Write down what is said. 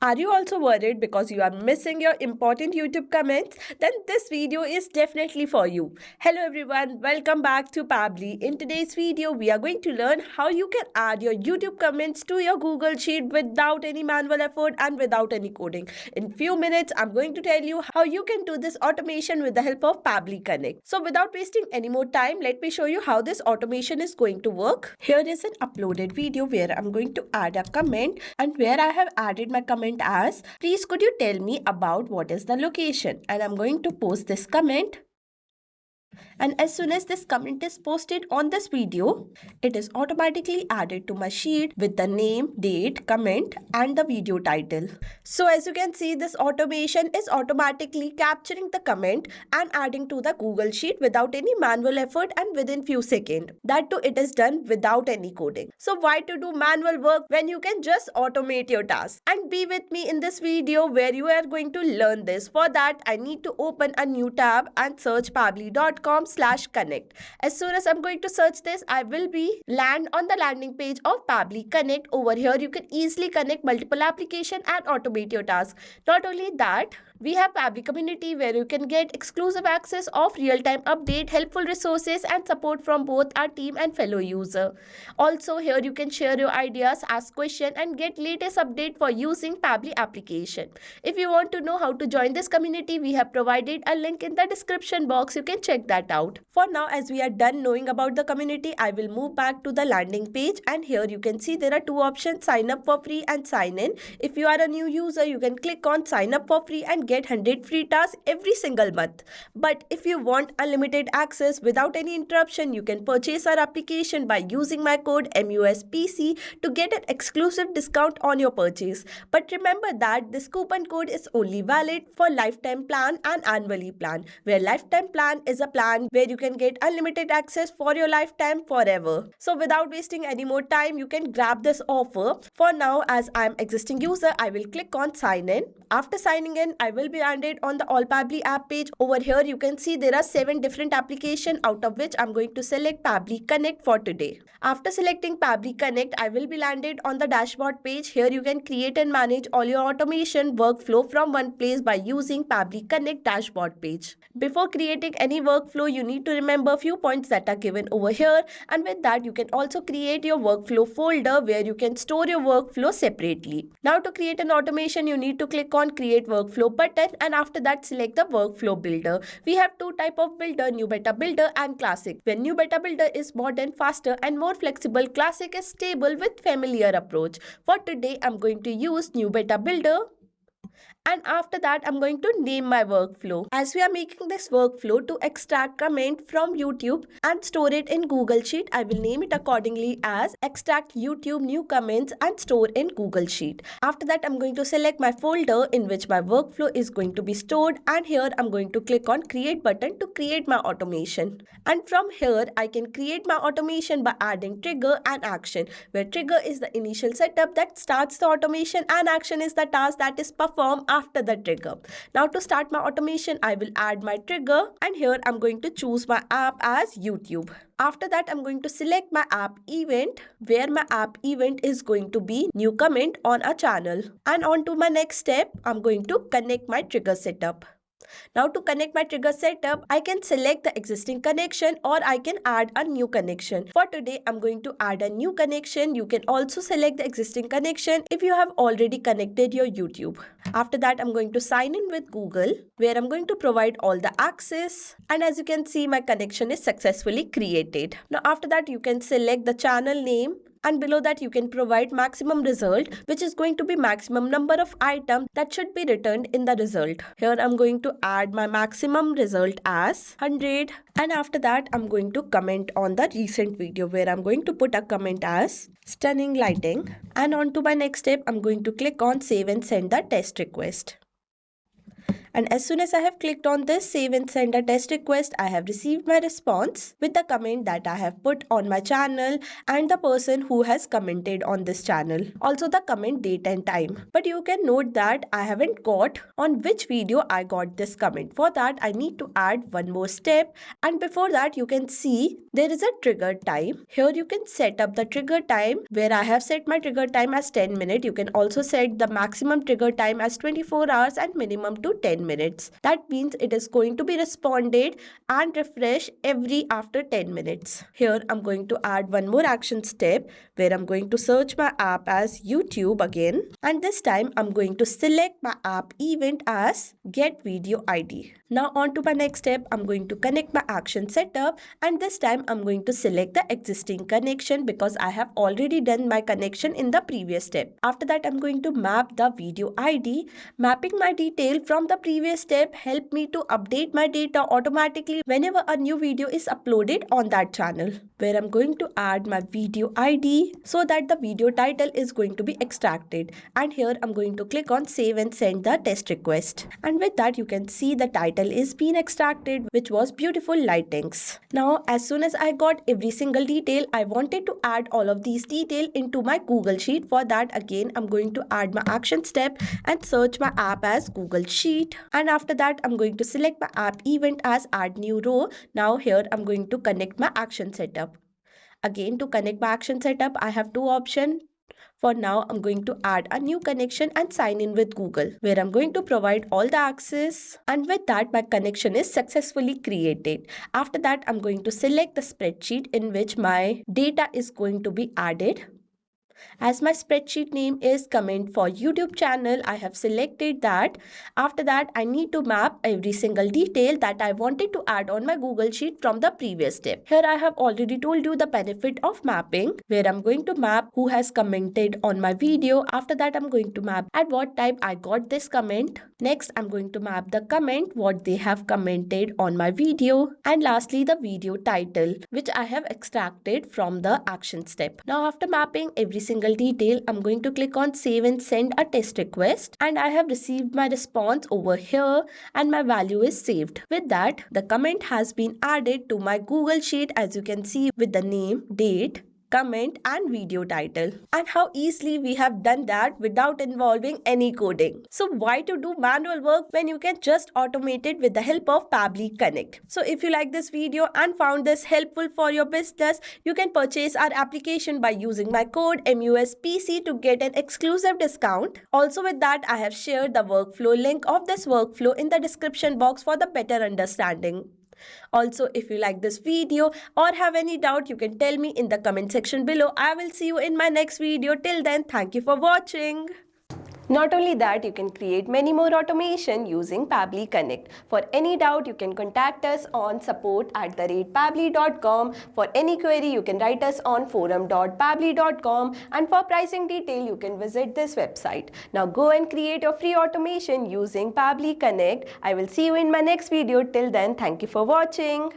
Are you also worried because you are missing your important YouTube comments? Then this video is definitely for you. Hello everyone, welcome back to Pabbly. In today's video, we are going to learn how you can add your YouTube comments to your Google Sheet without any manual effort and without any coding. In few minutes, I'm going to tell you how you can do this automation with the help of Pabbly Connect. So without wasting any more time, let me show you how this automation is going to work. Here is an uploaded video where I'm going to add a comment, and where I have added my comment as, please could you tell me about what is the location, and I'm going to post this comment. And as soon as this comment is posted on this video, it is automatically added to my sheet with the name, date, comment and the video title. So as you can see, this automation is automatically capturing the comment and adding to the Google Sheet without any manual effort and within few seconds. That too, it is done without any coding. So why to do manual work when you can just automate your task? And be with me in this video where you are going to learn this. For that, I need to open a new tab and search pabbly.com/connect. As soon as I'm going to search this, I will be land on the landing page of Pabbly Connect. Over here, you can easily connect multiple applications and automate your tasks. Not only that, we have Pabbly Community where you can get exclusive access of real-time update, helpful resources and support from both our team and fellow user. Also here you can share your ideas, ask questions and get latest update for using Pabbly application. If you want to know how to join this community, we have provided a link in the description box. You can check that out. For now, as we are done knowing about the community, I will move back to the landing page, and here you can see there are two options, sign up for free and sign in. If you are a new user, you can click on sign up for free and get 100 free tasks every single month. But if you want unlimited access without any interruption, you can purchase our application by using my code MUSPC to get an exclusive discount on your purchase. But remember that this coupon code is only valid for lifetime plan and annually plan, where lifetime plan is a plan where you can get unlimited access for your lifetime forever. So without wasting any more time, you can grab this offer. For now, as I am existing user, I will click on sign in. After signing in, I will be landed on the All Pabbly app page. Over here, you can see there are 7 different applications, out of which I'm going to select Pabbly Connect for today. After selecting Pabbly Connect, I will be landed on the dashboard page. Here you can create and manage all your automation workflow from one place by using Pabbly Connect dashboard page. Before creating any workflow, you need to remember a few points that are given over here, and with that you can also create your workflow folder where you can store your workflow separately. Now to create an automation, you need to click on create workflow button, and after that select the workflow builder. We have two type of builder, new beta builder and classic. When new beta builder is modern, faster and more flexible, classic is stable with familiar approach. For today, I'm going to use new beta builder. And after that, I'm going to name my workflow. As we are making this workflow to extract comment from YouTube and store it in Google Sheet, I will name it accordingly as extract YouTube new comments and store in Google Sheet. After that, I'm going to select my folder in which my workflow is going to be stored, and here I'm going to click on create button to create my automation. And from here, I can create my automation by adding trigger and action, where trigger is the initial setup that starts the automation and action is the task that is performed after the trigger. Now to start my automation, I will add my trigger, and here I'm going to choose my app as YouTube. After that, I'm going to select my app event, where my app event is going to be new comment on a channel. And on to my next step, I'm going to connect my trigger setup. Now to connect my trigger setup, I can select the existing connection or I can add a new connection. For today, I'm going to add a new connection. You can also select the existing connection if you have already connected your YouTube. After that, I'm going to sign in with Google, where I'm going to provide all the access. And as you can see, my connection is successfully created. Now after that, you can select the channel name, and below that you can provide maximum result, which is going to be maximum number of items that should be returned in the result. Here I'm going to add my maximum result as 100, and after that I'm going to comment on the recent video, where I'm going to put a comment as stunning lighting. And on to my next step, I'm going to click on save and send the test request. And as soon as I have clicked on this save and send a test request, I have received my response with the comment that I have put on my channel and the person who has commented on this channel. Also the comment date and time. But you can note that I haven't got on which video I got this comment. For that I need to add one more step, and before that you can see there is a trigger time. Here you can set up the trigger time where I have set my trigger time as 10 minutes. You can also set the maximum trigger time as 24 hours and minimum to 10 minutes. That means it is going to be responded and refresh every after 10 minutes. Here I'm going to add one more action step where I'm going to search my app as YouTube again, and this time I'm going to select my app event as get video ID. Now on to my next step, I'm going to connect my action setup, and this time I'm going to select the existing connection because I have already done my connection in the previous step. After that I'm going to map the video ID. Mapping my detail from the previous step help me to update my data automatically whenever a new video is uploaded on that channel, where I'm going to add my video ID so that the video title is going to be extracted. And here I'm going to click on save and send the test request. And with that you can see the title is being extracted, which was beautiful lightings. Now as soon as I got every single detail, I wanted to add all of these details into my Google Sheet. For that again I'm going to add my action step and search my app as Google Sheet, and after that I'm going to select my app event as add new row. Now here I'm going to connect my action setup. Again, to connect my action setup I have two options. For now, I'm going to add a new connection and sign in with Google, where I'm going to provide all the access, and with that my connection is successfully created. After that, I'm going to select the spreadsheet in which my data is going to be added. As my spreadsheet name is comment for YouTube channel, I have selected that. After that, I need to map every single detail that I wanted to add on my Google Sheet from the previous step. Here I have already told you the benefit of mapping, where I'm going to map who has commented on my video. After that, I'm going to map at what time I got this comment. Next, I'm going to map the comment, what they have commented on my video. And lastly, the video title, which I have extracted from the action step. Now, after mapping every single detail, I'm going to click on save and send a test request, and I have received my response over here and my value is saved. With that, the comment has been added to my Google Sheet, as you can see, with the name, date, comment and video title. And how easily we have done that without involving any coding. So why to do manual work when you can just automate it with the help of Pabbly Connect? So if you like this video and found this helpful for your business, you can purchase our application by using my code MUSPC to get an exclusive discount. Also with that, I have shared the workflow link of this workflow in the description box for the better understanding. Also, if you like this video or have any doubt, you can tell me in the comment section below. I will see you in my next video. Till then, thank you for watching. Not only that, you can create many more automation using Pabbly Connect. For any doubt, you can contact us on support@pabbly.com. For any query, you can write us on forum.pabbly.com, and for pricing detail, you can visit this website. Now go and create your free automation using Pabbly Connect. I will see you in my next video. Till then, thank you for watching.